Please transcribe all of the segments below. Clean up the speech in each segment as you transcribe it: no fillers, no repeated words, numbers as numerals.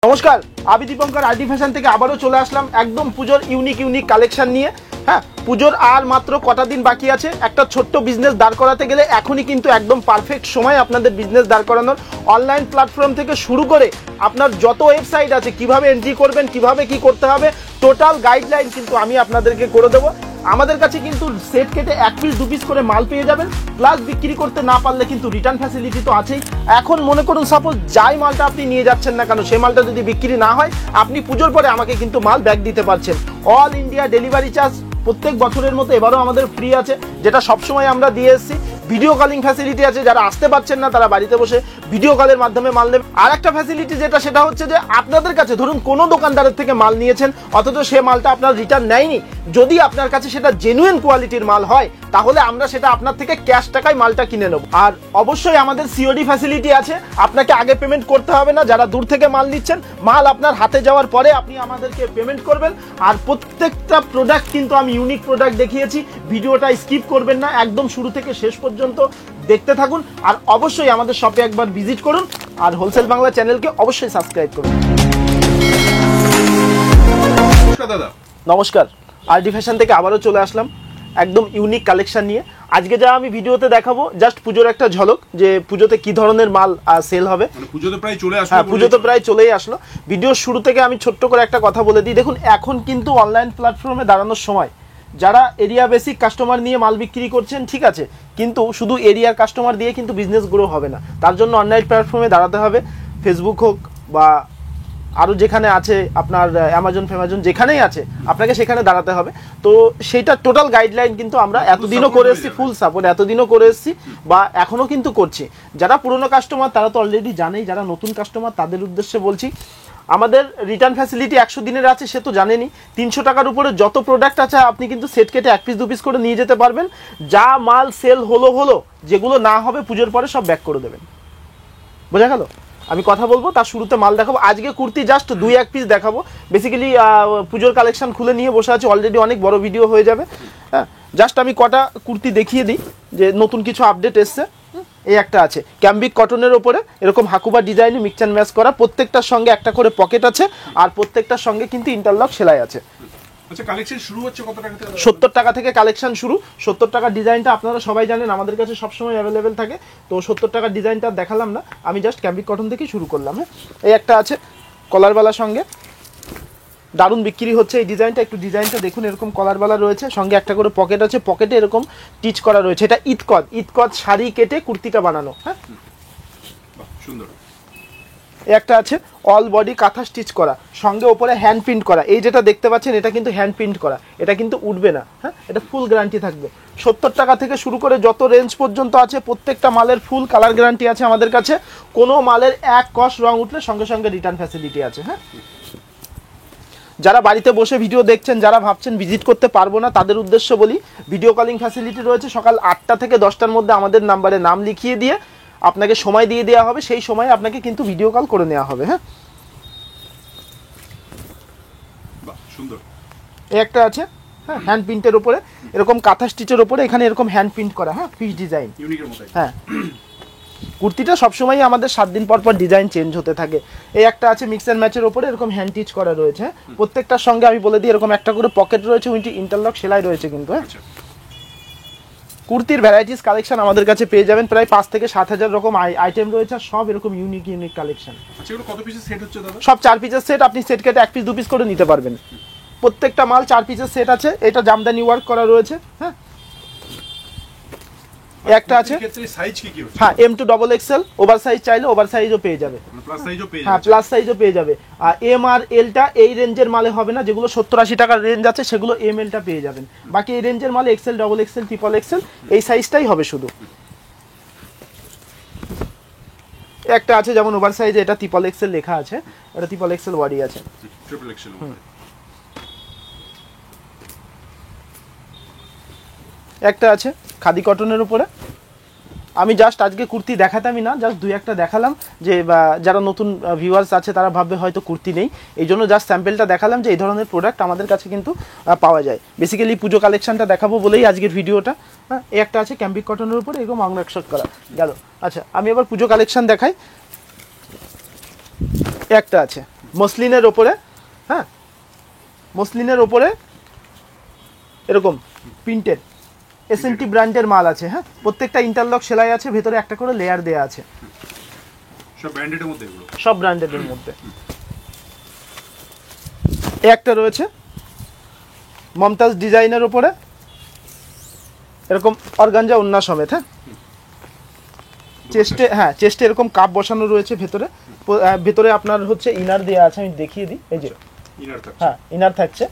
নমস্কার, আমি Dipankar RD fashion থেকে আবারও চলে আসলাম একদম পুজোর ইউনিক কালেকশন নিয়ে। হ্যাঁ, পুজোর আর মাত্র কটা দিন বাকি আছে। একটা ছোট্ট বিজনেস দাঁড় করাতে গেলে এখনই কিন্তু একদম পারফেক্ট সময় আপনাদের বিজনেস দাঁড় করানোর। অনলাইন প্ল্যাটফর্ম থেকে শুরু করে আপনার যত ওয়েবসাইট আছে, কিভাবে এন্ট্রি করবেন, কিভাবে কি করতে হবে, টোটাল গাইডলাইন কিন্তু আমি আপনাদেরকে করে দেবো। আমাদের কাছে কিন্তু সেট কেটে 1 পিস 2 পিস করে মাল পেয়ে যাবেন, প্লাস বিক্রি করতে না পারলে কিন্তু রিটার্ন ফ্যাসিলিটি তো আছেই। এখন মনে করুন সাপোজ যাই মালটা আপনি নিয়ে যাচ্ছেন না কেন, সেই মালটা যদি বিক্রি না হয়, আপনি পুজোর পরে আমাকে কিন্তু মাল ব্যাক দিতে পারছেন। অল ইন্ডিয়া ডেলিভারি চার্জ প্রত্যেক বছরের মতো এবারও আমাদের ফ্রি আছে, যেটা সবসময় আমরা দিয়ে এসেছি। ভিডিও কলিং ফ্যাসিলিটি আছে, যারা আসতে পারছেন না তারা বাড়িতে বসে ভিডিও কলের মাধ্যমে মাল নেবেন। আর একটা ফ্যাসিলিটি সেটা হচ্ছে যে আপনাদের কাছে ধরুন কোনো দোকানদারের থেকে মাল নিয়েছেন, অথচ সে মালটা আপনার রিটার্ন নেয়নি, যদি আপনার কাছে সেটা জেনুইন কোয়ালিটির মাল হয়, তাহলে আমরা সেটা আপনার থেকে ক্যাশ টাকায় মালটা কিনে নেব। আর অবশ্যই আমাদের সিওডি ফ্যাসিলিটি আছে, আপনাকে আগে পেমেন্ট করতে হবে না। যারা দূর থেকে মাল নিচ্ছেন, মাল আপনার হাতে যাওয়ার পরে আপনি আমাদেরকে পেমেন্ট করবেন। আর প্রত্যেকটা প্রোডাক্ট কিন্তু আমি ইউনিক প্রোডাক্ট দেখিয়েছি, ভিডিওটা স্কিপ করবেন না, একদম শুরু থেকে শেষ পর্যন্ত দেখতে থাকুন। আর অবশ্যই আমাদের শপে একবার ভিজিট করুন, আর হোলসেল বাংলা চ্যানেলকে অবশ্যই সাবস্ক্রাইব করুন। নমস্কার, আরডি ফ্যাশন থেকে আবারও চলে আসলাম একদম ইউনিক কালেকশন নিয়ে। আজকে যা আমি ভিডিওতে দেখাবো জাস্ট পুজোর একটা ঝলক, যে পুজোতে কি ধরনের মাল সেল হবে। পুজোতে প্রায় চলে আসলো। হ্যাঁ, পুজোতে প্রায় চলেই আসলো। ভিডিওর শুরু থেকে আমি ছোট্ট করে একটা কথা বলে দিই, দেখুন এখন কিন্তু অনলাইন প্ল্যাটফর্মে দাঁড়ানোর সময়। যারা এরিয়া বেসিক কাস্টমার নিয়ে মাল বিক্রি করছেন ঠিক আছে, কিন্তু শুধু এরিয়ার কাস্টমার দিয়ে কিন্তু বিজনেস গ্রো হবে না। তার জন্য অনলাইন প্ল্যাটফর্মে দাঁড়াতে হবে, ফেসবুক হোক বা আরও যেখানে আছে আপনার অ্যামাজন যেখানেই আছে, আপনাকে সেখানে দাঁড়াতে হবে। তো সেইটা টোটাল গাইডলাইন কিন্তু আমরা এতদিনও করে এসেছি, ফুল সাপোর্ট এতদিনও করে এসেছি বা এখনও কিন্তু করছি। যারা পুরনো কাস্টমার তারা তো অলরেডি জানেই, যারা নতুন কাস্টমার তাদের উদ্দেশ্যে বলছি, আমাদের রিটার্ন ফ্যাসিলিটি 100 দিনের আছে, সে তো জানেনই। 300 টাকার উপরে যত প্রোডাক্ট আছে আপনি কিন্তু সেট কেটে 1 পিস 2 পিস করে নিয়ে যেতে পারবেন। যা মাল সেল হলো, যেগুলো না হবে পুজোর পরে সব ব্যাক করে দেবেন। বোঝা গেল? আমি কথা বলবো, তার শুরুতে মাল দেখাবো। আজকে কুর্তি জাস্ট 2-1 পিস দেখাবো। বেসিক্যালি পুজোর কালেকশন খুলে নিয়ে বসে আছে, অলরেডি অনেক বড় ভিডিও হয়ে যাবে। হ্যাঁ, জাস্ট আমি কটা কুর্তি দেখিয়ে দিই যে নতুন কিছু আপডেট এসছে। এই একটা আছে ক্যাম্বিক কটনের ওপরে এরকম হাকুবা ডিজাইনে মিক্স অ্যান্ড ম্যাচ করা, প্রত্যেকটার সঙ্গে একটা করে পকেট আছে, আর প্রত্যেকটার সঙ্গে কিন্তু ইন্টারলক সেলাই আছে। আচ্ছা, কালেকশন শুরু হচ্ছে কত টাকা থেকে? 70 টাকা থেকে কালেকশন শুরু। 70 টাকার ডিজাইনটা আপনারা সবাই জানেন আমাদের কাছে সবসময় অ্যাভেলেবেল থাকে, তো 70 টাকার ডিজাইনটা দেখালাম না, আমি জাস্ট ক্যাম্বিক কটন থেকেই শুরু করলাম। হ্যাঁ, এই একটা আছে কলারবালার সঙ্গে, দারুণ বিক্রি হচ্ছে এই ডিজাইনটা। একটু ডিজাইনটা দেখুন, এরকম কলারবালা রয়েছে, সঙ্গে একটা করে পকেট আছে, পকেটে এরকম টিচ করা রয়েছে। এটা ইতকদ শাড়ি কেটে কুর্তিটা বানানো। হ্যাঁ, সুন্দর। একটা আছে অল বডি কাঁথা স্টিচ করা, সঙ্গে ওপরে হ্যান্ড প্রিন্ট করা। এই যেটা দেখতে পাচ্ছেন এটা কিন্তু হ্যান্ড প্রিন্ট করা, এটা কিন্তু উঠবে না। হ্যাঁ, এটা ফুল গ্যারান্টি থাকবে। 70 টাকা থেকে শুরু করে যত রেঞ্জ পর্যন্ত আছে প্রত্যেকটা মালের ফুল কালার গ্যারান্টি আছে আমাদের কাছে। কোনো মালের এক কস রং উঠলে সঙ্গে সঙ্গে রিটার্ন ফ্যাসিলিটি আছে। হ্যাঁ, যারা বাড়িতে বসে ভিডিও দেখছেন, যারা ভাবছেন ভিজিট করতে পারবো না, তাদের উদ্দেশ্য বলি, ভিডিও কলিং ফ্যাসিলিটি রয়েছে। সকাল 8টা থেকে 10টার মধ্যে আমাদের নাম্বারে নাম লিখিয়ে দিয়ে আপনাকে সময় দিয়ে দেওয়া হবে, সেই সময় আপনাকে কিন্তু ভিডিও কল করে নেওয়া হবে। হ্যাঁ, সুন্দর। এই একটা আছে হ্যাঁ, হ্যান্ড প্রিন্টের উপরে এরকম কাঁথা স্টিচের উপরে এখানে এরকম হ্যান্ড প্রিন্ট করা। হ্যাঁ, ফিশ ডিজাইন। হ্যাঁ, কুর্তিটা সবসময় আমাদের 7 দিন পর ডিজাইন চেঞ্জ হতে থাকে। এই একটা আছে মিক্স অ্যান্ড ম্যাচের উপরে এরকম হ্যান্ড টিচ করা রয়েছে। প্রত্যেকটার সঙ্গে আমি বলে দিই এরকম একটা করে পকেট রয়েছে, উইন্টি ইন্টারলক সেলাই রয়েছে কিন্তু। হ্যাঁ, কুর্তির ভ্যারাইটিস কালেকশন আমাদের কাছে পেয়ে যাবেন, প্রায় 5 থেকে 7,000 রকম আইটেম রয়েছে, সব এরকম ইউনিক কালেকশন। আচ্ছা, এগুলো কত পিসের সেট হচ্ছে দাদা? সব 4 পিসের সেট, আপনি সেট কেটে 1 পিস 2 পিস করে নিতে পারবেন। প্রত্যেকটা মাল 4 পিসের সেট আছে। এটা জামদানি ওয়ার্ক করা রয়েছে। হ্যাঁ, একটা আছে সাইজ কি হচ্ছে? হ্যাঁ, M to XXL, over size চাইলে ওভার সাইজও পেয়ে যাবে, প্লাস সাইজও পেয়ে যাবে। হ্যাঁ, প্লাস সাইজও পেয়ে যাবে। আর M আর L টা এই রেঞ্জের মালে হবে না, যেগুলো 70-80 টাকার রেঞ্জ আছে সেগুলো ML টা পেয়ে যাবেন। বাকি এই রেঞ্জের মালে XL, XXL, XXL এই সাইজটাই হবে শুধু। একটা আছে যেমন ওভার সাইজে, এটা XXL লেখা আছে, এটা XXL বডি আছে। XXL। একটা আছে খাদি কটনের উপরে। আমি জাস্ট আজকে কুর্তি দেখাতামই না, জাস্ট 2-1টা দেখালাম, যে যারা নতুন ভিউয়ার্স আছে তারা ভাববে হয়তো কুর্তি নেই, এই জন্য জাস্ট স্যাম্পেলটা দেখালাম যে এই ধরনের প্রোডাক্ট আমাদের কাছে কিন্তু পাওয়া যায়। বেসিক্যালি পুজো কালেকশনটা দেখাবো বলেই আজকের ভিডিওটা। হ্যাঁ, এই একটা আছে ক্যাম্বিক কটনের উপরে এরকম অংরাকশট করা গেল। আচ্ছা, আমি এবার পুজো কালেকশন দেখাই। একটা আছে মসলিনের ওপরে, হ্যাঁ মসলিনের ওপরে এরকম প্রিন্টেড এসএনটি ব্র্যান্ডের মাল আছে। হ্যাঁ প্রত্যেকটা ইন্টারলক সেলাই আছে, ভেতরে একটা করে লেয়ার দেওয়া আছে, সব ব্র্যান্ডেডের মধ্যে এগুলো। সব ব্র্যান্ডেডের মধ্যে। এ একটা রয়েছে মমতাজ ডিজাইনের ওপরে এরকম অর্গানজা ওন্না সমেত। হ্যাঁ চেস্টে, হ্যাঁ চেস্টে এরকম কাপ বসানো রয়েছে, ভেতরে ভেতরে আপনার হচ্ছে ইনার দেওয়া আছে, আমি দেখিয়ে দিই। এই যে ইনার থাকছে। হ্যাঁ ইনার থাকছে,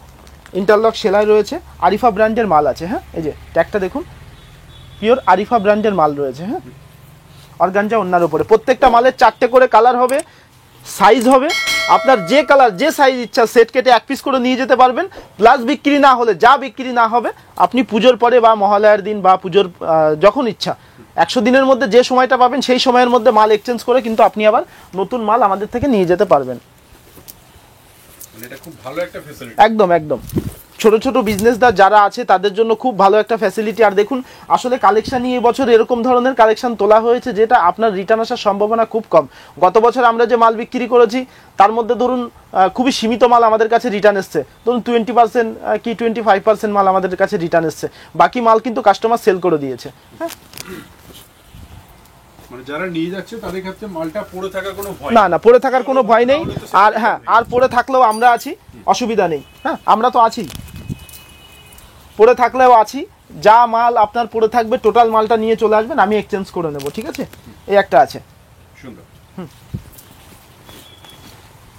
ইন্টারলক সেলাই রয়েছে, আরিফা ব্র্যান্ডের মাল আছে। হ্যাঁ এই যে ট্যাগটা দেখুন, পিওর আরিফা ব্র্যান্ডের মাল রয়েছে। হ্যাঁ অর্গানজা ওন্নার উপরে প্রত্যেকটা মালের 4টে করে কালার হবে, সাইজ হবে, আপনার যে কালার যে সাইজ ইচ্ছা সেট কেটে এক পিস করে নিয়ে যেতে পারবেন। প্লাস বিক্রি না হলে, যা বিক্রি না হবে আপনি পুজোর পরে বা মহালয়ার দিন বা পুজোর যখন ইচ্ছা 100 দিনের মধ্যে যে সময়টা পাবেন সেই সময়ের মধ্যে মাল এক্সচেঞ্জ করে কিন্তু আপনি আবার নতুন মাল আমাদের থেকে নিয়ে যেতে পারবেন। মানে এটা খুব ভালো একটা ফ্যাসিলিটি। একদম একদম, ছোট ছোট বিজনেসদার যারা আছে তাদের জন্য খুব ভালো একটা ফ্যাসিলিটি। আর দেখুন আসলে কালেকশন এই বছর এরকম ধরনের কালেকশন তোলা হয়েছে যেটা আপনার রিটার্ন আসার সম্ভাবনা খুব কম। গত বছর আমরা যে মাল বিক্রি করেছি তার মধ্যে ধরুন খুবই সীমিত মাল আমাদের কাছে রিটার্ন এসছে, ধরুন 20% কি 25% মাল আমাদের কাছে রিটার্ন এসছে, বাকি মাল কিন্তু কাস্টমার সেল করে দিয়েছে। হ্যাঁ মানে যারা নিয়ে যাচ্ছে তাদের ক্ষেত্রে মালটা পড়ে থাকার কোনো ভয় না, না পড়ে থাকার কোনো ভয় নেই। আর হ্যাঁ আর পড়ে থাকলেও আমরা আছি, অসুবিধা নেই। হ্যাঁ আমরা তো আছি, পড়ে থাকলেও আছি, যা মাল আপনার পড়ে থাকবে টোটাল মালটা নিয়ে চলে আসবেন, আমি এক্সচেঞ্জ করে নেব। ঠিক আছে, এই একটা আছে। সুন্দর।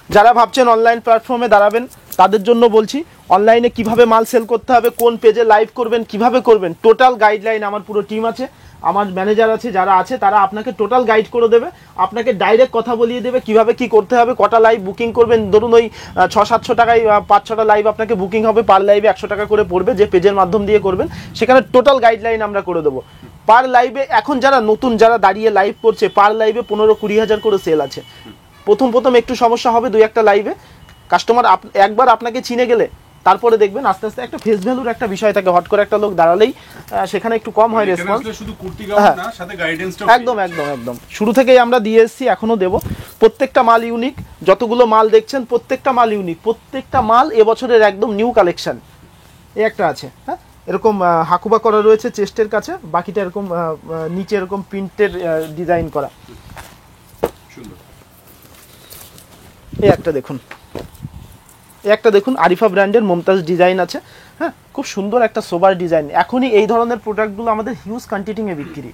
যারা ভাবছেন অনলাইন প্ল্যাটফর্মে দাঁড়াবেন তাদের জন্য বলছি, অনলাইনে কিভাবে মাল সেল করতে হবে, কোন পেজে লাইভ করবেন, কিভাবে করবেন, টোটাল গাইডলাইন আমার পুরো টিম আছে, আমার ম্যানেজার আছে, যারা আছে তারা আপনাকে টোটাল গাইড করে দেবে, আপনাকে ডাইরেক্ট কথা বলিয়ে দেবে কিভাবে কি করতে হবে, কটা লাইভ বুকিং করবেন। ধরুন ওই 600-700 টাকায় 5-6টা লাইভ আপনাকে বুকিং হবে, পার লাইভে 100 টাকা করে পড়বে, যে পেজের মাধ্যম দিয়ে করবেন সেখানে টোটাল গাইডলাইন আমরা করে দেবো। পার লাইভে এখন যারা নতুন যারা দাঁড়িয়ে লাইভ করছে পার লাইভে 15-20 হাজার করে সেল আছে। প্রথম একটু সমস্যা হবে 2-1টা লাইভে, কাস্টমার একবার আপনাকে চিনে গেলে তারপরে দেখবেন আস্তে আস্তে একটা ফেস ভ্যালুর একটা বিষয় থাকে, হট করে একটা লোক দাঁড়ালেই সেখানে একটু কম হয় রেসপন্স। শুধু কুর্তি গাউন না, সাথে গাইডেন্সটাও একদম একদম একদম শুরু থেকেই আমরা দিয়ে এসেছি, এখনো দেব। প্রত্যেকটা মাল ইউনিক, যতগুলো মাল দেখছেন প্রত্যেকটা মাল ইউনিক, প্রত্যেকটা মাল এবছরের একদম নিউ কালেকশন। এই একটা আছে, হ্যাঁ এরকম হাকুবা করা রয়েছে চেস্টের কাছে, বাকিটা এরকম নিচে এরকম প্রিন্টের ডিজাইন করা। সুন্দর। এই একটা দেখুন, একটা দেখুন আরিফা ব্র্যান্ডের মমতাজ ডিজাইন আছে। হ্যাঁ খুব সুন্দর একটা সোবার ডিজাইন। এখনই এই ধরনের প্রোডাক্টগুলো আমাদের হিউজ কোয়ান্টিটিতে বিক্রি।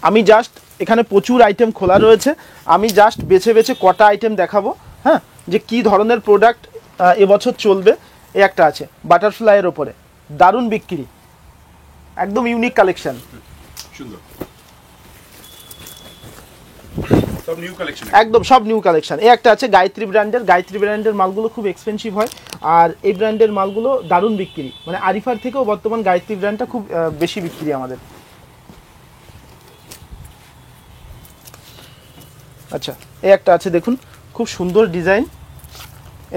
আমি জাস্ট এখানে প্রচুর আইটেম খোলা রয়েছে, আমি জাস্ট বেছে বেছে কটা আইটেম দেখাবো, হ্যাঁ যে কি ধরনের প্রোডাক্ট এবছর চলবে। এই একটা আছে বাটারফ্লাইয়ের ওপরে, দারুণ বিক্রি, একদম ইউনিক কালেকশন। সুন্দর। সব নিউ কালেকশন, একদম সব নিউ কালেকশন। এই একটা আছে গায়ত্রী ব্র্যান্ডের মালগুলো খুব এক্সপেন্সিভ হয়, আর এই ব্র্যান্ডের মালগুলো দারুণ বিক্রি, মানে আরিফার থেকেও বর্তমান গায়ত্রী ব্র্যান্ডটা খুব বেশি বিক্রি আমাদের। আচ্ছা এই একটা আছে দেখুন, খুব সুন্দর ডিজাইন,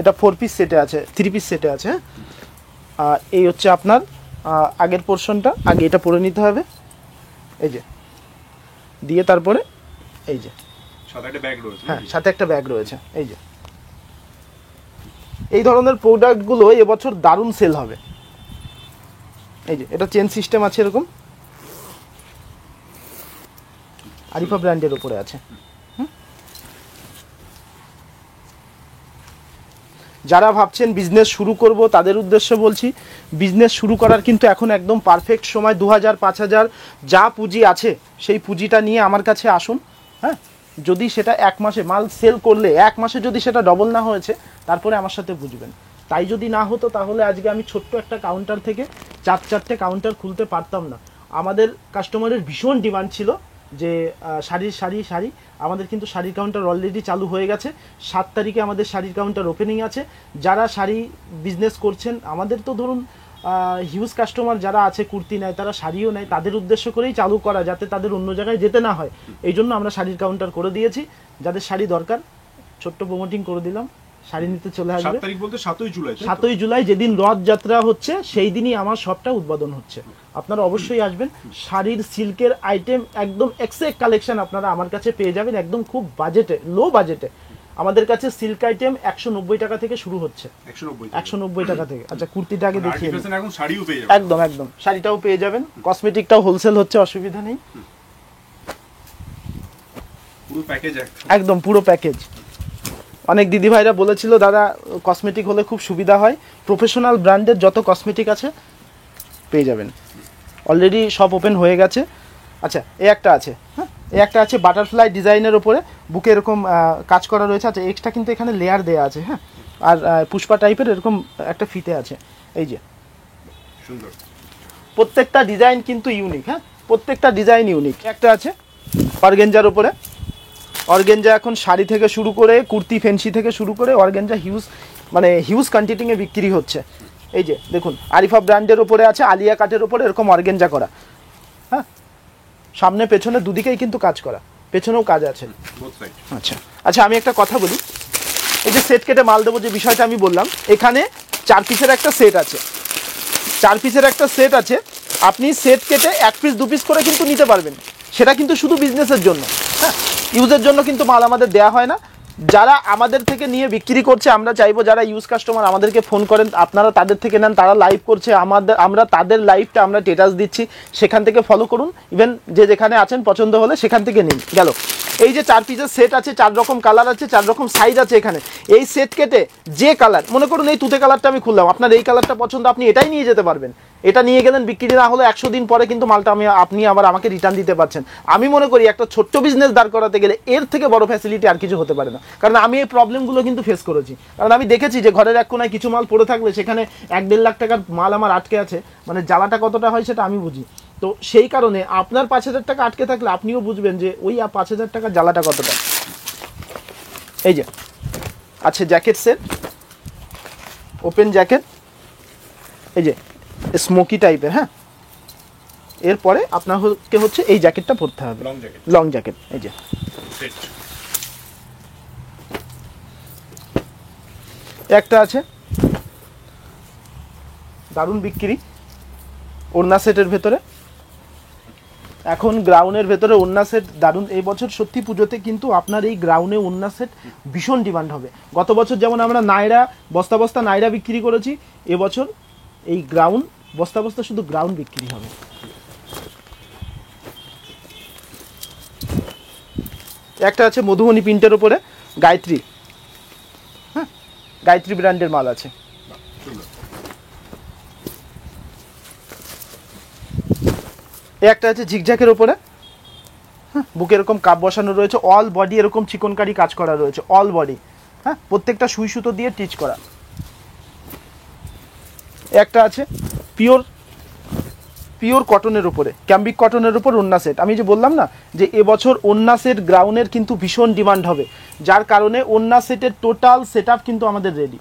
এটা 4 পিস সেটে আছে, 3 পিস সেটে আছে। আর এই হচ্ছে আপনার আগের পোর্শনটা, আগে এটা পরে নিতে হবে, এই যে দিয়ে তারপরে এই যে সাথে একটা ব্যাগ রয়েছে। হ্যাঁ সাথে একটা ব্যাগ রয়েছে। এই যে এই ধরনের প্রোডাক্টগুলো এবছর দারুণ সেল হবে। এই যে এটা চেন সিস্টেম আছে, এরকম আরিফা ব্র্যান্ডের উপরে আছে। যারা ভাবছেন বিজনেস শুরু করব তাদের উদ্দেশ্যে বলছি, বিজনেস শুরু করার কিন্তু এখন একদম পারফেক্ট সময়। 2000-5000 যা পুঁজি আছে সেই পুঁজিটা নিয়ে আমার কাছে আসুন। হ্যাঁ যদি সেটা 1 মাসে মাল সেল করলে 1 মাসে যদি সেটা ডবল না হয়েছে তারপরে আমার সাথে বুঝবেন। তাই যদি না হতো তাহলে আজকে আমি ছোট্ট একটা কাউন্টার থেকে 4-4টে কাউন্টার খুলতে পারতাম না। আমাদের কাস্টমারের ভীষণ ডিমান্ড ছিল যে শাড়ি, আমাদের কিন্তু শাড়ির কাউন্টার অলরেডি চালু হয়ে গেছে। 7 তারিখে আমাদের শাড়ির কাউন্টার ওপেনিং আছে। যারা শাড়ি বিজনেস করছেন, আমাদের তো ধরুন হিউজ কাস্টমার যারা আছে কুর্তি নেয়, তারা শাড়িও নেয়, তাদের উদ্দেশ্য করেই চালু করা, যাতে তাদের অন্য জায়গায় যেতে না হয়। এই জন্য আমরা শাড়ির কাউন্টার করে দিয়েছি। যাদের শাড়ি দরকার ছোট্ট প্রমোটিং করে দিলাম। শাড়ি নিতে চলে 7 আসবে। তারিখ বলতে 7ই জুলাই, তাই তো? 7ই জুলাই যেদিন রথযাত্রা হচ্ছে সেই দিনই আমার শপটা উদ্বোধন হচ্ছে। আপনারা অবশ্যই আসবেন। শাড়ির সিল্কের আইটেম একদম এক্সেক কালেকশন আপনারা আমার কাছে পেয়ে যাবেন, একদম খুব বাজেটে, লো বাজেটে। আমাদের কাছে সিল্ক আইটেম 190 টাকা থেকে শুরু হচ্ছে, 190 টাকা থেকে। আচ্ছা কুর্তিটা আগে দেখিয়ে দিই। এখন শাড়িও পেয়ে যাবেন। একদম একদম, শাড়িটাও পেয়ে যাবেন, কসমেটিকটাও হোলসেল হচ্ছে, অসুবিধা নেই। পুরো প্যাকেজ একদম পুরো প্যাকেজ। অনেক দিদি ভাইরা বলেছিল দাদা কসমেটিক হলে খুব সুবিধা হয়, প্রফেশনাল ব্র্যান্ডের যত কসমেটিক আছে পেয়ে যাবেন। অলরেডি শপ ওপেন হয়ে গেছে। আচ্ছা এই একটা আছে, হ্যাঁ এই একটা আছে বাটারফ্লাই ডিজাইনের ওপরে, বুকে এরকম কাজ করা রয়েছে। আচ্ছা এক্সট্রা কিন্তু এখানে লেয়ার দেওয়া আছে, হ্যাঁ, আর পুষ্পা টাইপের এরকম একটা ফিতে আছে। এই যে সুন্দর, প্রত্যেকটা ডিজাইন কিন্তু ইউনিক, হ্যাঁ প্রত্যেকটা ডিজাইন ইউনিক। একটা আছে অর্গেঞ্জার ওপরে, অর্গেঞ্জা এখন শাড়ি থেকে শুরু করে কুর্তি ফেন্সি থেকে শুরু করে অর্গেঞ্জা হিউজ, মানে হিউজ কোয়ান্টিটিংয়ে বিক্রি হচ্ছে। এই যে দেখুন আরিফা ব্র্যান্ডের ওপরে আছে, আলিয়া কাটের ওপরে এরকম অর্গেঞ্জা করা, হ্যাঁ সামনে পেছনে দুদিকেই কিন্তু কাজ করা, পেছনেও কাজ আছে। আচ্ছা আচ্ছা আমি একটা কথা বলি, এই যে সেট কেটে মাল দেবো যে বিষয়টা আমি বললাম, এখানে 4 পিসের একটা সেট আছে, 4 পিসের একটা সেট আছে। আপনি সেট কেটে 1 পিস 2 পিস করে কিন্তু নিতে পারবেন, সেটা কিন্তু শুধু বিজনেসের জন্য, হ্যাঁ ইউজের জন্য কিন্তু মাল আমাদের দেওয়া হয় না। যারা আমাদের থেকে নিয়ে বিক্রি করছে, আমরা চাইবো যারা ইউজ কাস্টমার আমাদেরকে ফোন করেন, আপনারা তাদের থেকে নেন, তারা লাইভ করছে, আমরা তাদের লাইভটা আমরা স্ট্যাটাস দিচ্ছি, সেখান থেকে ফলো করুন। ইভেন যে যেখানে আছেন পছন্দ হলে সেখান থেকে নিন। গেল এই যে 4 পিসের সেট আছে, 4 রকম কালার আছে, 4 রকম সাইজ আছে এখানে। এই সেট কেটে যে কালার, মনে করুন এই তুতে কালারটা আমি খুললাম, আপনার এই কালারটা পছন্দ, আপনি এটাই নিয়ে যেতে পারবেন। এটা নিয়ে গেলেন, বিক্রি না হলে 100 দিন পরে কিন্তু মালটা আপনি আবার আমাকে রিটার্ন দিতে পারছেন। আমি মনে করি একটা ছোট্ট বিজনেস দাঁড় করাতে গেলে এর থেকে বড় ফ্যাসিলিটি আর কিছু হতে পারে না। কারণ আমি এই প্রবলেমগুলো কিন্তু ফেস করেছি, কারণ আমি দেখেছি যে ঘরের এক কোনায় কিছু মাল পড়ে থাকলে সেখানে 1-1.5 লাখ টাকার মাল আমার আটকে আছে, মানে জ্বালাটা কতটা হয় সেটা আমি বুঝি। তো সেই কারণে আপনার 5,000 টাকা আটকে থাকলে আপনিও বুঝবেন যে ওই 5,000 টাকার জ্বালাটা কতটা। এই যে আছে জ্যাকেট সেট, ওপেন জ্যাকেট, এই যে স্মোকি টাইপের, হ্যাঁ এরপরে আপনাকে হচ্ছে এই জ্যাকেটটা পরতে হবে, লং জ্যাকেট। এই যে একটা আছে দারুণ বিক্রি, ওড়না সেটের ভেতরে। এখন গ্রাউনের ভেতরে ওড়না সেট দারুণ, এই বছর সত্যি পুজোতে কিন্তু আপনার এই গ্রাউনে ওড়না সেট ভীষণ ডিমান্ড হবে। গত বছর যেমন আমরা নাইরা বস্তা বস্তা নাইরা বিক্রি করেছি, এবছর এই গ্রাউন বস্তা বস্তা শুধু গ্রাউন বিক্রি হবে। একটা আছে মধুবনী প্রিন্টের উপরে গায়ত্রী, হ্যাঁ গায়ত্রী ব্র্যান্ডের মাল আছে। একটা আছে ঝিকঝাকের উপরে, হ্যাঁ বুকে এরকম কাপ বসানো রয়েছে, অল বডি এরকম চিকনকারি কাজ করা রয়েছে, অল বডি, হ্যাঁ প্রত্যেকটা সুই সুতো দিয়ে টিচ করা। একটা আছে পিওর কটনের উপরে, ক্যাম্বিক কটনের উপর ওন্না সেট। আমি যে বললাম না যে এবছর ওন্না সেট গ্রাউনের কিন্তু ভীষণ ডিমান্ড হবে, যার কারণে ওন্না সেটের টোটাল সেট আপ কিন্তু আমাদের রেডি।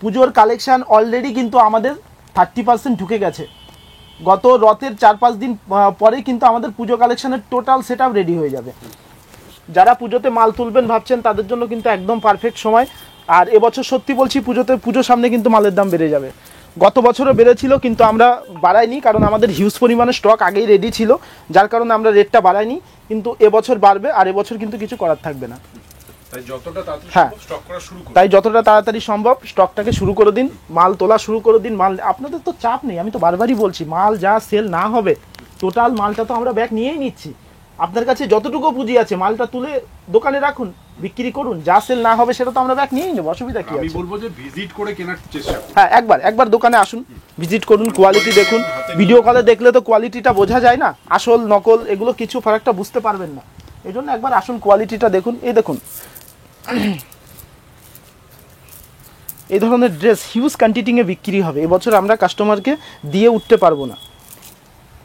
পুজোর কালেকশান অলরেডি কিন্তু আমাদের 30% ঢুকে গেছে। গত রথের 4-5 দিন পরে কিন্তু আমাদের পুজো কালেকশানের টোটাল সেট আপ রেডি হয়ে যাবে। যারা পুজোতে মাল তুলবেন ভাবছেন তাদের জন্য কিন্তু একদম পারফেক্ট সময়। আর এবছর সত্যি বলছি পুজোর সামনে কিন্তু মালের দাম বেড়ে যাবে। গত বছরও বেড়েছিল কিন্তু আমরা বাড়াইনি, কারণ আমাদের হিউজ পরিমাণে স্টক আগেই রেডি ছিল, যার কারণে আমরা রেটটা বাড়াইনি। কিন্তু এবছর বাড়বে, আর এবছর কিন্তু কিছু করার থাকবে না। হ্যাঁ তাই যতটা তাড়াতাড়ি সম্ভব স্টকটাকে শুরু করে দিন, মাল তোলা শুরু করে দিন। মাল আপনাদের তো চাপ নেই, আমি তো বারবারই বলছি মাল যা সেল না হবে টোটাল মালটা তো আমরা ব্যাক নিয়েই নিচ্ছি। আপনার কাছে যতটুকু পুঁজি আছে মালটা তুলে দোকানে রাখুন, বিক্রি করুন, যা সেল না হবে সেটা তো আমরা ব্যাক নিয়েই নেব, অসুবিধা কি আছে? আমি বলবো যে ভিজিট করে কেনার চেষ্টা করুন। হ্যাঁ একবার দোকানে আসুন, ভিজিট করুন, কোয়ালিটি দেখুন। ভিডিও কলে দেখলে তো কোয়ালিটিটা বোঝা যায় না, আসল নকল এগুলো কিছু ফারাকটা বুঝতে পারবেন না। এই জন্য একবার আসুন, কোয়ালিটিটা দেখুন। এই দেখুন এই ধরনের ড্রেস হিউজ কোয়ান্টিটিংয়ে বিক্রি হবে এবছর, আমরা কাস্টমারকে দিয়ে উঠতে পারবো না।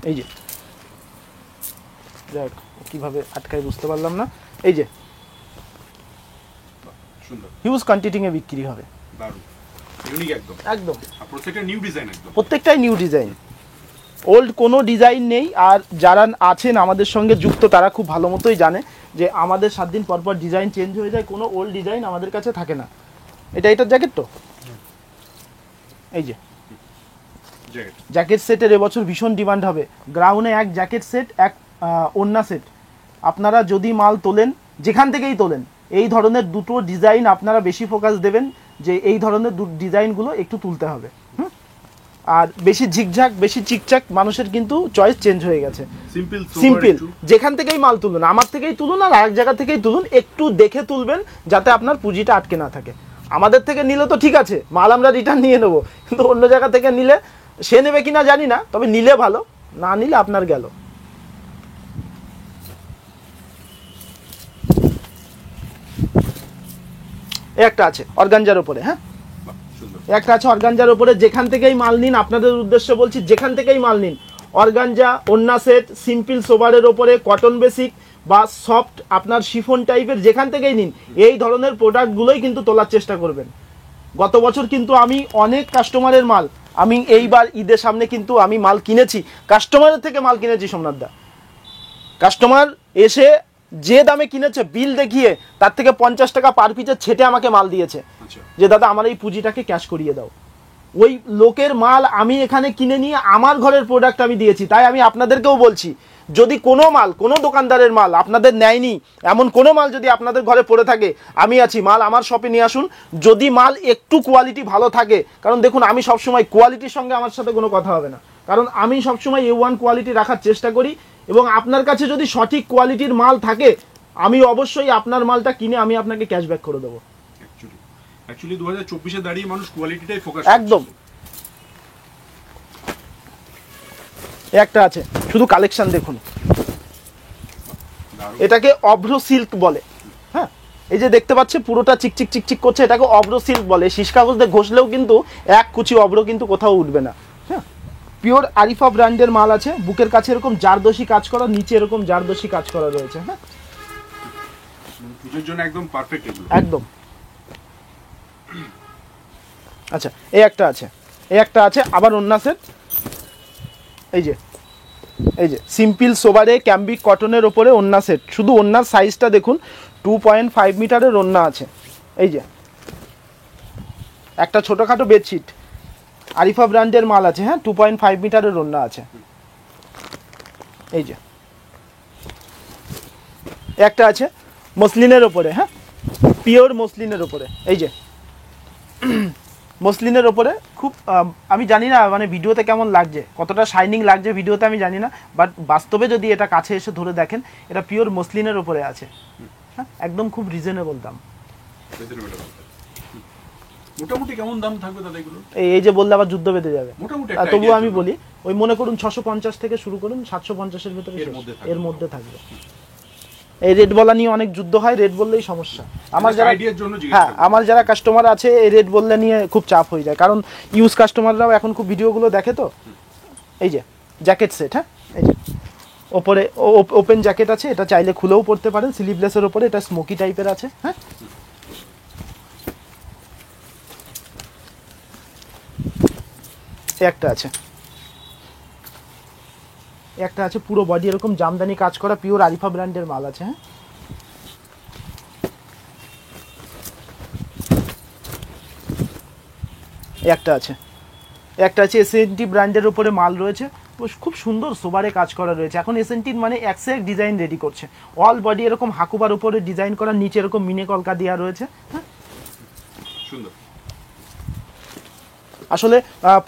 এই যে যাক কিভাবে আটকায় বুঝতে পারলাম না। এই যে হিউজ কোয়ান্টিটিংয়ে বিক্রি হবে, একদম প্রত্যেকটাই নিউ ডিজাইন, ওল্ড কোনো ডিজাইন নেই। আর যারা আছেন আমাদের সঙ্গে যুক্ত তারা খুব ভালো মতোই জানে যে আমাদের 7 দিন পর পর ডিজাইন চেঞ্জ হয়ে যায়, কোনো ওল্ড ডিজাইন আমাদের কাছে থাকে না। এটার জ্যাকেট তো, এই যে জ্যাকেট। জ্যাকেট সেটের এবছর ভীষণ ডিমান্ড হবে। গ্রাউন্ডে এক জ্যাকেট সেট, এক ওড়না সেট। আপনারা যদি মাল তোলেন, যেখান থেকেই তোলেন, এই ধরনের দুটো ডিজাইন আপনারা বেশি ফোকাস দেবেন, যে এই ধরনের ডিজাইনগুলো একটু তুলতে হবে। আর বেশি ঝিকঝাক, বেশি চিকচাক মানুষের কিন্তু চয়েস চেঞ্জ হয়ে গেছে। সিম্পল, যেখান থেকেই মাল তুলুন, আমার থেকেই তুলুন আর আরেক জায়গা থেকেই তুলুন, একটু দেখে তুলবেন যাতে আপনার পুঁজিটা আটকে না থাকে। আমাদের থেকে নিলে তো ঠিক আছে, মাল আমরা রিটার্ন নিয়ে নেবো, কিন্তু অন্য জায়গা থেকে নিলে সে নেবে কিনা জানি না, তবে নিলে ভালো, না নিলে আপনার গেল। একটা আছে অর্গানজার উপরে, হ্যাঁ একটা আছে অর্গানজার উপরে, যেখান থেকেই মাল নিন, আপনাদের উদ্দেশ্যে বলছি, যেখান থেকেই মাল নিন, অর্গানজা, ওন্না সেট, সিম্পল সোবারের ওপরে, কটন বেসিক বা সফট আপনার শিফন টাইপের, যেখান থেকেই নিন, এই ধরনের প্রোডাক্টগুলোই কিন্তু তোলার চেষ্টা করবেন। গত বছর কিন্তু আমি অনেক কাস্টমারের মাল, আমি এইবার ঈদের সামনে কিন্তু আমি মাল কিনেছি, কাস্টমারের থেকে মাল কিনেছি সোমনাথ দা। কাস্টমার এসে যে দামে কিনেছে বিল দেখিয়ে তার থেকে 50 টাকা পার পিসে ছেটে আমাকে মাল দিয়েছে, যে দাদা আমার এই পুঁজিটাকে ক্যাশ করিয়ে দাও। ওই লোকের মাল আমি এখানে কিনে নিয়ে আমার ঘরের প্রোডাক্ট আমি দিয়েছি। তাই আমি আপনাদেরকেও বলছি, যদি কোনো মাল, কোনো দোকানদারের মাল আপনাদের নেয়নি, এমন কোনো মাল যদি আপনাদের ঘরে পড়ে থাকে, আমি আছি, মাল আমার শপে নিয়ে আসুন। যদি মাল একটু কোয়ালিটি ভালো থাকে, কারণ দেখুন আমি সবসময় কোয়ালিটির সঙ্গে আমার সাথে কোনো কথা হবে না, কারণ আমি সবসময় A1 কোয়ালিটি রাখার চেষ্টা করি, এবং আপনার কাছে যদি সঠিক কোয়ালিটির মাল থাকে, আমি অবশ্যই আপনার মালটা কিনে আমি আপনাকে ক্যাশব্যাক করে দেবো। অ্যাকচুয়ালি 2024 এ দাঁড়িয়ে মানুষ কোয়ালিটিটাই ফোকাস একদম। একটা আছে, শুধু কালেকশন দেখুন, এটাকে অভ্র সিল্ক বলে। হ্যাঁ, এই যে দেখতে পাচ্ছে পুরোটা চিকচিক চিকচিক করছে, এটাকে অভ্র সিল্ক বলে। শীষ কাগজ দিয়ে ঘষলেও কিন্তু এক কুচি অভ্র কিন্তু কোথাও উঠবে না। হ্যাঁ, পিওর আরিফা ব্র্যান্ডের মাল আছে। বুকের কাছে এরকম জারদোষী কাজ করা, নিচে এরকম জারদোষী কাজ করা রয়েছে। হ্যাঁ, পুজোর জন্য একদম পারফেক্ট এগুলো, একদম। আচ্ছা, এই একটা আছে, এই একটা আছে আবার ওন্না সেট। এই যে সিম্পল সোবারে ক্যাম্বিক কটনের ওপরে ওন্না সেট। শুধু ওন্নার সাইজটা দেখুন, 2.5 মিটারের ওন্না আছে। এই যে একটা ছোটোখাটো বেডশিট, আরিফা ব্র্যান্ডের মাল আছে। হ্যাঁ, 2.5 মিটারের ওন্না আছে। এই যে একটা আছে মসলিনের ওপরে, হ্যাঁ, পিওর মসলিনের ওপরে। এই যে মসলিনের ওপরে খুব, আমি জানি না মানে ভিডিওতে কেমন লাগছে, কতটা শাইনিং লাগছে ভিডিওতে আমি জানি না, বাট বাস্তবে যদি এটা কাছে এসে ধরে দেখেন, এটা পিওর মসলিনের ওপরে আছে। হ্যাঁ, একদম খুব রিজনেবল দাম। মোটামুটি কেমন দাম থাকবে দাদা এগুলো? এই যে বললে আবার যুদ্ধ বেঁধে যাবে, মোটামুটি তবুও আমি বলি, ওই মনে করুন 650 থেকে শুরু করুন, 750-এর ভেতরে, এর মধ্যে থাকবে। এই রেট বলা নিয়ে অনেক যুদ্ধ হয়, রেট বললেই সমস্যা। আমার যারা, হ্যাঁ, আমার যারা কাস্টমার আছে এই রেট বললে নিয়ে খুব চাপ হয়ে যায়, কারণ ইউজ কাস্টমাররাও এখন খুব ভিডিওগুলো দেখে তো। এই যে জ্যাকেট সেট, হ্যাঁ, এই যে ওপরে ওপেন জ্যাকেট আছে, এটা চাইলে খুলেও পড়তে পারেন, স্লিভলেসের ওপরে, এটা স্মোকি টাইপের আছে। হ্যাঁ, একটা আছে, একটা আছে পুরো বডি এরকম জামদানি কাজ করা, পিওর আরিফা ব্র্যান্ডের মাল আছে। হ্যাঁ, একটা আছে, একটা আছে এসএনটি ব্র্যান্ডের উপরে মাল রয়েছে, খুব সুন্দর সোবারে কাজ করা রয়েছে। এখন এসএনটির মানে একসে এক ডিজাইন রেডি করছে, অল বডি এরকম হাকুবার উপরে ডিজাইন করা, নিচে এরকম মিনে কলকা দেওয়া রয়েছে। হ্যাঁ, সুন্দর। আসলে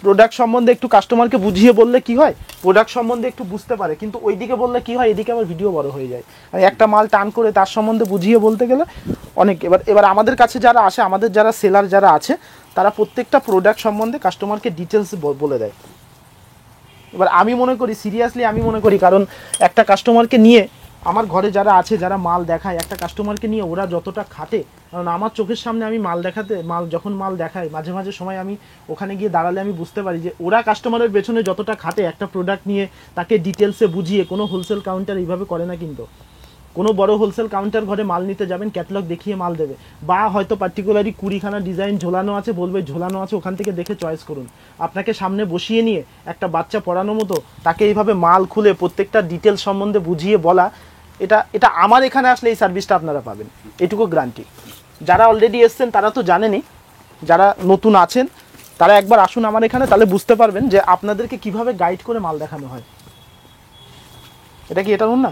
প্রোডাক্ট সম্বন্ধে একটু কাস্টমারকে বুঝিয়ে বললে কি হয়, প্রোডাক্ট সম্বন্ধে একটু বুঝতে পারে, কিন্তু ওইদিকে বললে কি হয়, এদিকে আবার ভিডিও বড় হয়ে যায়। একটা মাল টান করে তার সম্বন্ধে বুঝিয়ে বলতে গেলে অনেক। এবার আমাদের কাছে যারা আসে, আমাদের যারা সেলার যারা আছে, তারা প্রত্যেকটা প্রোডাক্ট সম্বন্ধে কাস্টমারকে ডিটেলস বলে দেয়। এবার আমি মনে করি, সিরিয়াসলি আমি মনে করি, কারণ একটা কাস্টমারকে নিয়ে, আমার ঘরে যারা আছে, যারা মাল দেখায়, একটা কাস্টমারকে নিয়ে ওরা যতটা খাটে, কারণ আমার চোখের সামনে আমি যখন মাল দেখাই, মাঝে মাঝে সময় আমি ওখানে গিয়ে দাঁড়ালে আমি বুঝতে পারি যে ওরা কাস্টমারের পেছনে যতটা খাটে একটা প্রোডাক্ট নিয়ে, তাকে ডিটেলসে বুঝিয়ে। কোনো হোলসেল কাউন্টার এইভাবে করে না, কিন্তু কোনো বড় হোলসেল কাউন্টার ঘরে মাল নিতে যাবেন, ক্যাটালগ দেখিয়ে মাল দেবে, বা হয়তো পার্টিকুলারলি 20খানা ডিজাইন ঝোলানো আছে, বলবে ঝোলানো আছে, ওখান থেকে দেখে চয়েস করুন। আপনাকে সামনে বসিয়ে নিয়ে একটা বাচ্চা পড়ানো মতো তাকে এইভাবে মাল খুলে প্রত্যেকটা ডিটেলস সম্বন্ধে বুঝিয়ে বলা, এটা আমার এখানে আসলে এই সার্ভিসটা আপনারা পাবেন, এটুকু গ্যারান্টি। যারা অলরেডি এসছেন তারা তো জানেনই, যারা নতুন আছেন তারা একবার আসুন আমার এখানে, তাহলে বুঝতে পারবেন যে আপনাদেরকে কিভাবে গাইড করে মাল দেখানো হয়। এটা কি এটা না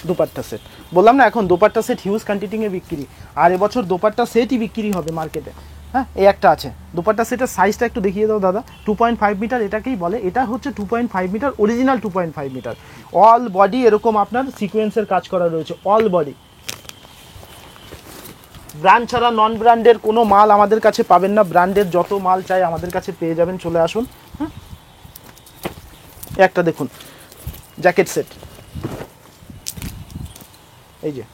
দুপাট্টা সেট বললাম না, এখন দোপাট্টা সেট হিউজ কোয়ান্টিটিতে বিক্রি, আর এবছর দোপাট্টা সেটই বিক্রি হবে মার্কেটে। হ্যাঁ, এই একটা আছে দোপাট্টা সেটের সাইজটা একটু দেখিয়ে দাও দাদা। 2.5 মিটার এটাকেই বলে, এটা হচ্ছে 2.5 metre, original 2.5 metre. All body এরকম আপনার সিকোয়েন্সের কাজ করা রয়েছে, অল বডি। ব্র্যান্ড ছাড়া নন ব্র্যান্ডের কোনো মাল আমাদের কাছে পাবেন না, ব্র্যান্ডের যত মাল চাই আমাদের কাছে পেয়ে যাবেন, চলে আসুন। হ্যাঁ, একটা দেখুন জ্যাকেট সেট, এই যে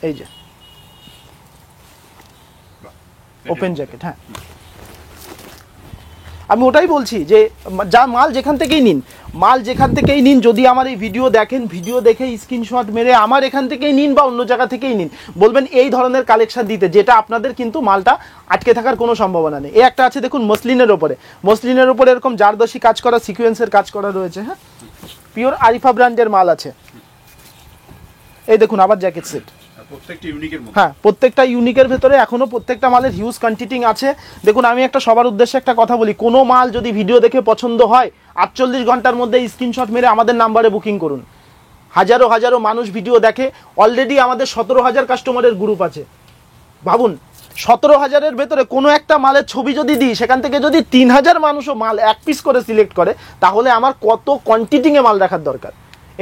এই যে ওপেন জ্যাকেট। হ্যাঁ, আমি ওটাই বলছি যে যা মাল যেখান থেকেই নিন, মাল যেখান থেকেই নিন, যদি আমার এই ভিডিও দেখেন, ভিডিও দেখে স্ক্রিনশট মেরে আমার এখান থেকেই নিন বা অন্য জায়গা থেকেই নিন, বলবেন এই ধরনের কালেকশন দিতে, যেটা আপনাদের কিন্তু মালটা আটকে থাকার কোনো সম্ভাবনা নেই। এই একটা আছে দেখুন মসলিনের ওপরে, মসলিনের ওপরে এরকম জারদোসি কাজ করা, সিকোয়েন্সের কাজ করা রয়েছে। হ্যাঁ, পিওর আরিফা ব্র্যান্ডের মাল আছে। এই দেখুন আবার জ্যাকেট সেট, হ্যাঁ প্রত্যেকটা ইউনিকের ভেতরে এখনো প্রত্যেকটা মালের হিউজ কোয়ান্টিটি আছে। দেখুন আমি একটা সবার উদ্দেশ্যে একটা কথা বলি, কোনো মাল যদি ভিডিও দেখে পছন্দ হয় 48 ঘন্টার মধ্যে স্ক্রিনশট মেরে আমাদের নাম্বারে বুকিং করুন। হাজারো হাজারো মানুষ ভিডিও দেখে, অলরেডি আমাদের 17,000 কাস্টমারের গ্রুপ আছে। ভাবুন 17,000-এর ভেতরে কোনো একটা মালের ছবি যদি দিই, সেখান থেকে যদি 3,000 মানুষও মাল এক পিস করে সিলেক্ট করে, তাহলে আমার কত কোয়ান্টিটিতে মাল রাখার দরকার।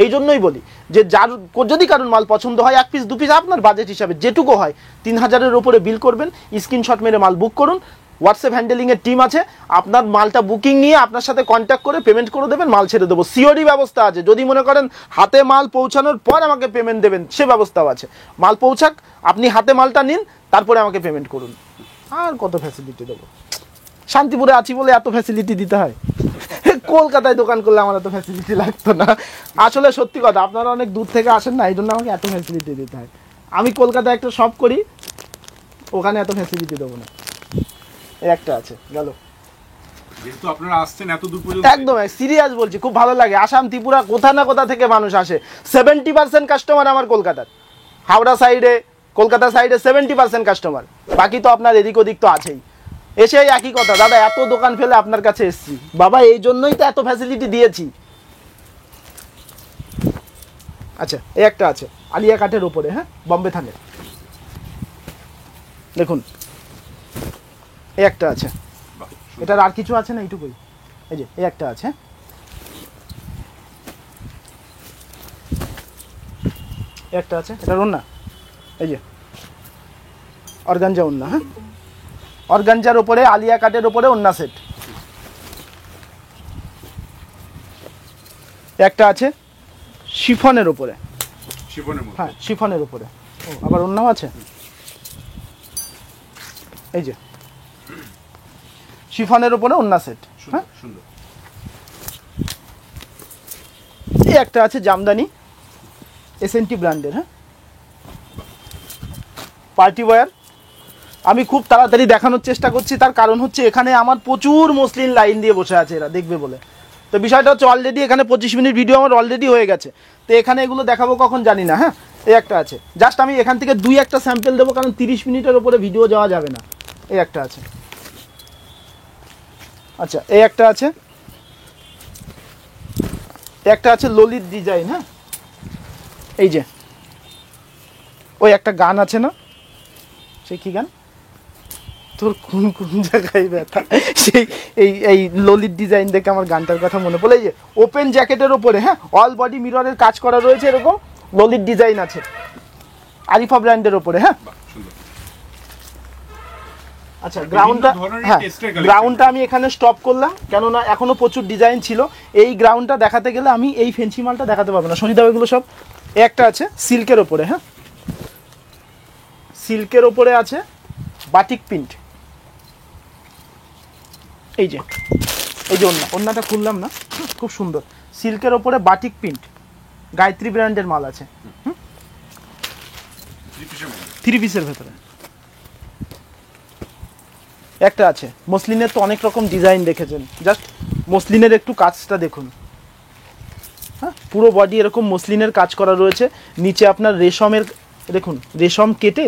এই জন্যই বলি যে যার যদি কারণ মাল পছন্দ হয় 1 পিস 2 পিস, আপনার বাজেট হিসাবে যেটুকু হয় 3,000-এর উপরে বিল করবেন, স্ক্রিনশট মেরে মাল বুক করুন। হোয়াটসঅ্যাপ হ্যান্ডেলিংয়ের টিম আছে, আপনার মালটা বুকিং নিয়ে আপনার সাথে কন্ট্যাক্ট করে পেমেন্ট করে দেবেন, মাল ছেড়ে দেবো। সিওডি ব্যবস্থা আছে, যদি মনে করেন হাতে মাল পৌঁছানোর পর আমাকে পেমেন্ট দেবেন, সে ব্যবস্থাও আছে। মাল পৌঁছাক, আপনি হাতে মালটা নিন, তারপরে আমাকে পেমেন্ট করুন। আর কত ফ্যাসিলিটি দেবো, শান্তিপুরে আছি বলে এত ফ্যাসিলিটি দিতে হয়। কলকাতায় দোকান করলে আমার এত ফ্যাসিলিটি লাগতো না। আসলে সত্যি কথা, আপনারা অনেক দূর থেকে আসেন না, এই জন্য আমাকে এত ফ্যাসিলিটি দিতে হয়। আমি কলকাতায় একটা শপ করি, ওখানে এত ফ্যাসিলিটি দেবো না। এই একটা আছে গেল, যেহেতু আপনারা আসছেন এত দূর পর্যন্ত, একদম সিরিয়াস বলছি, খুব ভালো লাগে। আসাম ত্রিপুরা কোথা না কোথা থেকে মানুষ আসে। 70% কাস্টমার আমার কলকাতার, হাওড়া সাইডে, কলকাতা সাইডে 70% কাস্টমার, বাকি তো আপনার এদিক ওদিক তো আছেই। এসে একই কথা, দাদা এত দোকান ফেলে আপনার কাছে এসছি, বাবা এই জন্যই তো এত ফ্যাসিলিটি দিয়েছি। আচ্ছা এই একটা আছে আলিয়া কাটের উপরে, হ্যাঁ বম্বে থানের, দেখুন এই একটা আছে। এটার আর কিছু আছে না, এইটুকুই। এই যে এই একটা আছে, একটা আছে, এটার ওন্না এই যে অর্গানজা ওন্না। হ্যাঁ, অর্গানজার উপরে আলিয়া কাটের উপরে ওন্না সেট। একটা আছে শিফনের উপরে, হ্যাঁ শিফনের উপরে, ও আবার ওন্নাও আছে। এই যে শিফনের উপরে ওন্না সেট। হ্যাঁ, এই একটা আছে জামদানি এসএনটি ব্র্যান্ডের। হ্যাঁ, পার্টি ওয়্যার। আমি খুব তাড়াতাড়ি দেখানোর চেষ্টা করছি, তার কারণ হচ্ছে এখানে আমার প্রচুর মসলিন লাইন দিয়ে বসে আছে এরা দেখবে বলে। তো বিষয়টা হচ্ছে অলরেডি এখানে 25 মিনিট ভিডিও আমার অলরেডি হয়ে গেছে, তো এখানে এগুলো দেখাবো কখন জানি না। হ্যাঁ, এই একটা আছে, জাস্ট আমি এখান থেকে 2-1টা স্যাম্পল দেবো, কারণ 30 মিনিটের উপরে ভিডিও যাওয়া যাবে না। এই একটা আছে, আচ্ছা এই একটা আছে, একটা আছে ললিত ডিজাইন। হ্যাঁ, এই যে ওই একটা গান আছে না, সেই কি গান, তোর কোন কোন জায়গায় ব্যথা, সেই এই ললিত ডিজাইন দেখে আমার গানটার কথা মনে পড়ে। এই যে ওপেন জ্যাকেটের ওপরে, হ্যাঁ অল বডি মিররের কাজ করা রয়েছে, এরকম ললিত ডিজাইন আছে আরিফা ব্র্যান্ডের ওপরে। হ্যাঁ, আচ্ছা গ্রাউন্ডটা আমি এখানে স্টপ করলাম, কেননা এখনো প্রচুর ডিজাইন ছিল। এই গ্রাউন্ডটা দেখাতে গেলে আমি এই ফেন্সি মালটা দেখাতে পারবো না, সরিয়ে দাও এগুলো সব। একটা আছে সিল্কের ওপরে, হ্যাঁ সিল্কের ওপরে আছে বাটিক প্রিন্ট। এই যে ওন্নাটা খুললাম না, খুব সুন্দর সিল্কের ওপরে বাটিক প্রিন্ট, গায়ত্রী ব্র্যান্ডের মাল আছে। 3 পিসের ভেতরে একটা আছে। মসলিনের তো অনেক রকম ডিজাইন দেখেছেন, জাস্ট মসলিনের একটু কাজটা দেখুন, পুরো বডি এরকম মসলিনের কাজ করা রয়েছে, নিচে আপনার রেশমের, দেখুন রেশম কেটে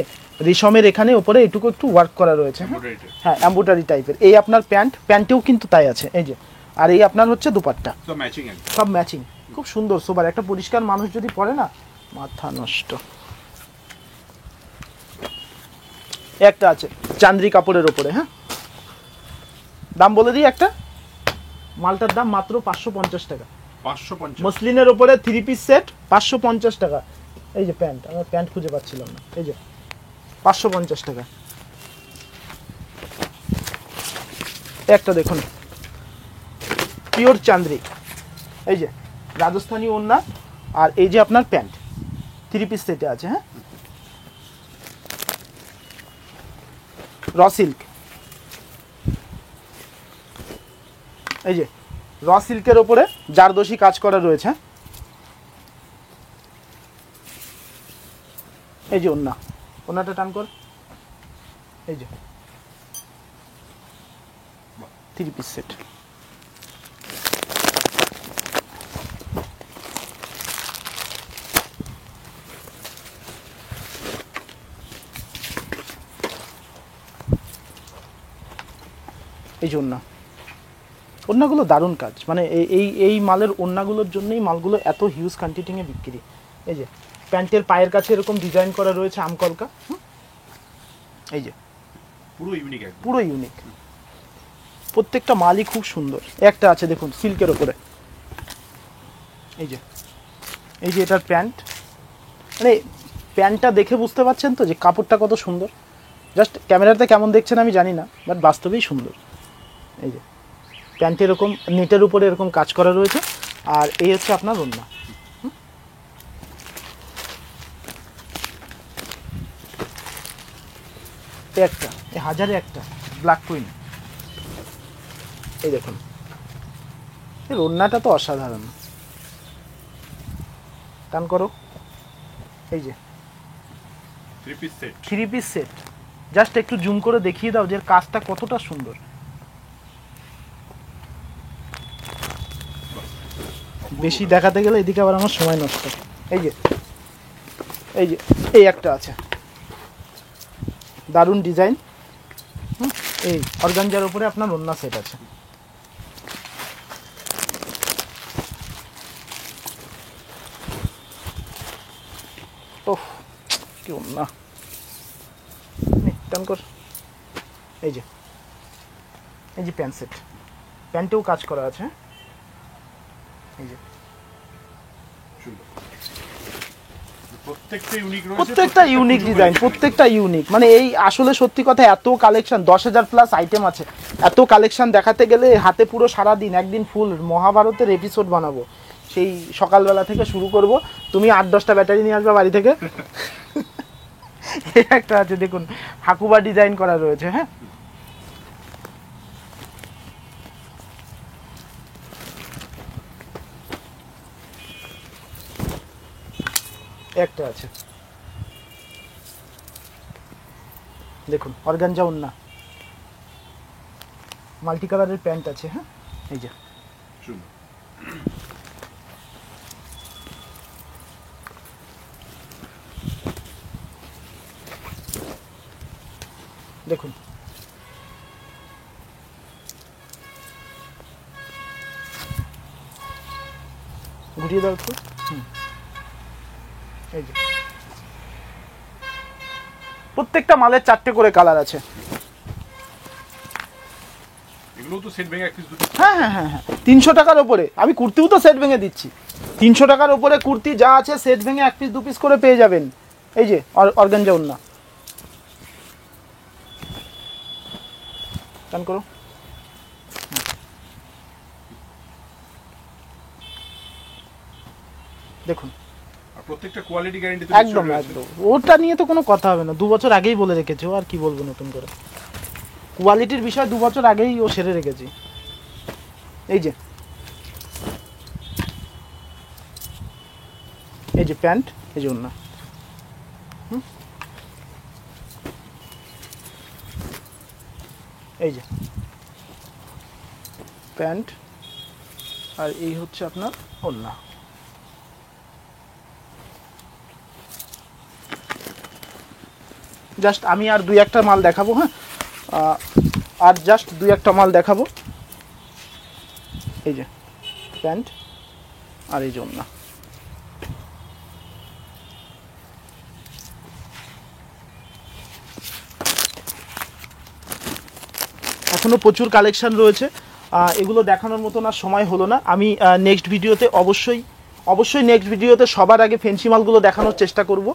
রেশমের এখানে ওপরে এটুকু একটু ওয়ার্ক করা রয়েছে, হ্যাঁ এমব্রয়ডারি টাইপের। এই আপনার প্যান্টেও কিন্তু তাই আছে, এই যে। আর এই আপনার হচ্ছে দুপাট্টা, সব ম্যাচিং, খুব সুন্দর সোবার। একটা পরিষ্কার মানুষ যদি পরে না, মাথা নষ্ট। একটা আছে চান্দ্রি কাপড়ের ওপরে, হ্যাঁ দাম বলে দিই একটা, মালটার দাম মাত্র 550 টাকা। 550 মসলিনের ওপরে 3 পিস সেট 550 টাকা। এই যে প্যান্ট, আমার প্যান্ট খুঁজে পাচ্ছিলাম না, এই যে 550 টাকা। একটা দেখুন পিওর চান্দ্রি, এই যে রাজস্থানী ওড়না, আর এই যে আপনার প্যান্ট 3 পিস সেটে আছে, হ্যাঁ র সিল্ক, এই যে র সিল্কের ওপরে জারদোসি কাজ করা রয়েছে, এই যে ওড়নাটা টান কর, এই যে 3 পিস সেট। এই যে ওড়নাগুলো দারুণ কাজ, মানে এই মালের ওড়নাগুলোর জন্যই মালগুলো এত হিউজ কোয়ান্টিটিতে বিক্রি। এই যে প্যান্টের পায়ের কাছে এরকম ডিজাইন করা রয়েছে আমকলকা, এই যে পুরো ইউনিক, প্রত্যেকটা মালই খুব সুন্দর। একটা আছে দেখুন সিল্কের ওপরে, এই যে এটার প্যান্ট, মানে প্যান্টটা দেখে বুঝতে পারছেন তো যে কাপড়টা কত সুন্দর। জাস্ট ক্যামেরাতে কেমন দেখছেন আমি জানি না, বাট বাস্তবেই সুন্দর। এই যে প্যান্ট এরকম নেটের উপরে এরকম কাজ করা রয়েছে, আর এই হচ্ছে আপনার ওড়না। একটা হাজারে একটা ব্ল্যাক কুইন, এই দেখুন এর ওড়নাটা তো অসাধারণ, টান করো, এই যে 3 পিস সেট। জাস্ট একটু জুম করে দেখিয়ে দাও যে এর কাজটা কতটা সুন্দর। বেশি দেখাতে গেলে এদিকে আবার আমার সময় নষ্ট। এই যে এই একটা আছে দারুণ ডিজাইন, এই অর্গানজার উপরে আপনার ওড়না সেট আছে। ওহ কি ওড়না, টান কর, এই যে প্যান্ট সেট, প্যান্টেও কাজ করা আছে, এই যে প্রত্যেকটা ইউনিক ডিজাইন, প্রত্যেকটা ইউনিক। মানে এই আসলে সত্যি কথা, এত কালেকশন, 10,000 প্লাস আইটেম আছে, এত কালেকশন দেখাতে গেলে হাতে পুরো সারা দিন, একদিন ফুল মহাভারতের এপিসোড বানাবো। সেই সকালবেলা থেকে শুরু করব, তুমি 8-10টা ব্যাটারি নিয়ে আসবে বাড়ি থেকে। একটা আছে দেখুন হাকুবা ডিজাইন করা রয়েছে, হ্যাঁ একটা আছে দেখুন অর্গানজা ওড়না, মাল্টি কালারের প্যান্ট আছে, হ্যাঁ এই যে দেখুন ঘুরিয়ে দাও একটু, এই যে প্রত্যেকটা মালের 4টে করে কালার আছে। হ্যাঁ হ্যাঁ হ্যাঁ হ্যাঁ 300 টাকার ওপরে আমি কুর্তিও তো সেট ভেঙে দিচ্ছি। 300 টাকার ওপরে কুর্তি যা আছে সেট ভেঙে 1 পিস 2 পিস করে পেয়ে যাবেন। এই যে অর্গানজা ওড়না, টান করো, দেখুন প্রত্যেকটা কোয়ালিটি গ্যারান্টি একদম একদম, ওটা নিয়ে তো কোনো কথা হবে না। 2 বছর আগেই বলে রেখেছে, ও আর কি বলবো নতুন করে, কোয়ালিটির বিষয় 2 বছর আগেই ও সেরে রেখেছি। এই যে প্যান্ট, এই যে ওড়না, এই যে প্যান্ট, আর এই হচ্ছে আপনার ওড়না। জাস্ট আমি আর দুই একটা মাল দেখাবো। হ্যাঁ, আর জাস্ট দুই একটা মাল দেখাবো। এই যে প্যান্ট আর এই যে ওড়না। এখনো প্রচুর কালেকশন রয়েছে, এগুলো দেখানোর মতন আর সময় হলো না। আমি নেক্সট ভিডিওতে অবশ্যই নেক্সট ভিডিওতে সবার আগে ফেন্সি মালগুলো দেখানোর চেষ্টা করব।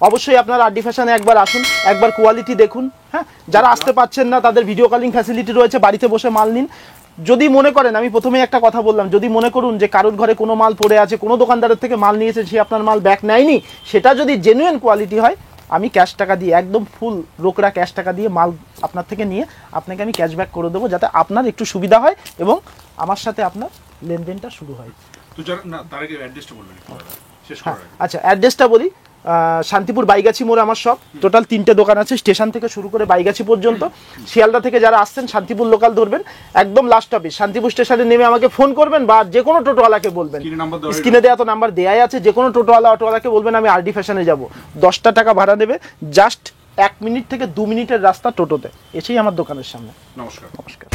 অবশ্যই আপনারা আরডি ফ্যাশনে একবার আসুন, একবার কোয়ালিটি দেখুন। হ্যাঁ, যারা আসতে পারছেন না তাদের ভিডিও কলিং ফ্যাসিলিটি রয়েছে, বাড়িতে বসে মাল নিন। যদি মনে করেন, আমি প্রথমেই একটা কথা বললাম, যদি মনে করুন যে কারোর ঘরে কোনো মাল পড়ে আছে, কোনো দোকানদারের থেকে মাল নিয়েছে, সে আপনার মাল ব্যাক নেয়নি, সেটা যদি জেনুইন কোয়ালিটি হয়, আমি ক্যাশ টাকা দিয়ে, একদম ফুল রোকড়া ক্যাশ টাকা দিয়ে মাল আপনার থেকে নিয়ে আপনাকে আমি ক্যাশব্যাক করে দেবো, যাতে আপনার একটু সুবিধা হয় এবং আমার সাথে আপনার লেনদেনটা শুরু হয়। তো যারা না, তার আগে অ্যাড্রেসটা বলবেন একটু দাদা, শেষ হ্যাঁ, করার আগে। আচ্ছা, অ্যাড্রেসটা বলি। শান্তিপুর বাইগাছি মোড় আমার সব। টোটাল 3টে দোকান আছে, স্টেশন থেকে শুরু করে বাইগাছি পর্যন্ত। শিয়ালদা থেকে যারা আসছেন শান্তিপুর লোকাল ধরবেন, একদম লাস্ট অফিস শান্তিপুর স্টেশনে নেমে আমাকে ফোন করবেন, বা যে কোনো টোটোওয়ালাকে বলবেন, স্ক্রিনে নাম্বার দেওয়া স্ক্রিনে দেওয়া তো নাম্বার দেওয়াই আছে, যে কোনো টোটোওয়ালা অটোওয়ালাকে বলবেন আমি আরডি ফ্যাশনে যাব, 10টা টাকা ভাড়া নেবে, জাস্ট 1 মিনিট থেকে 2 মিনিটের রাস্তা টোটোতে, এসেই আমার দোকানের সামনে। নমস্কার। নমস্কার।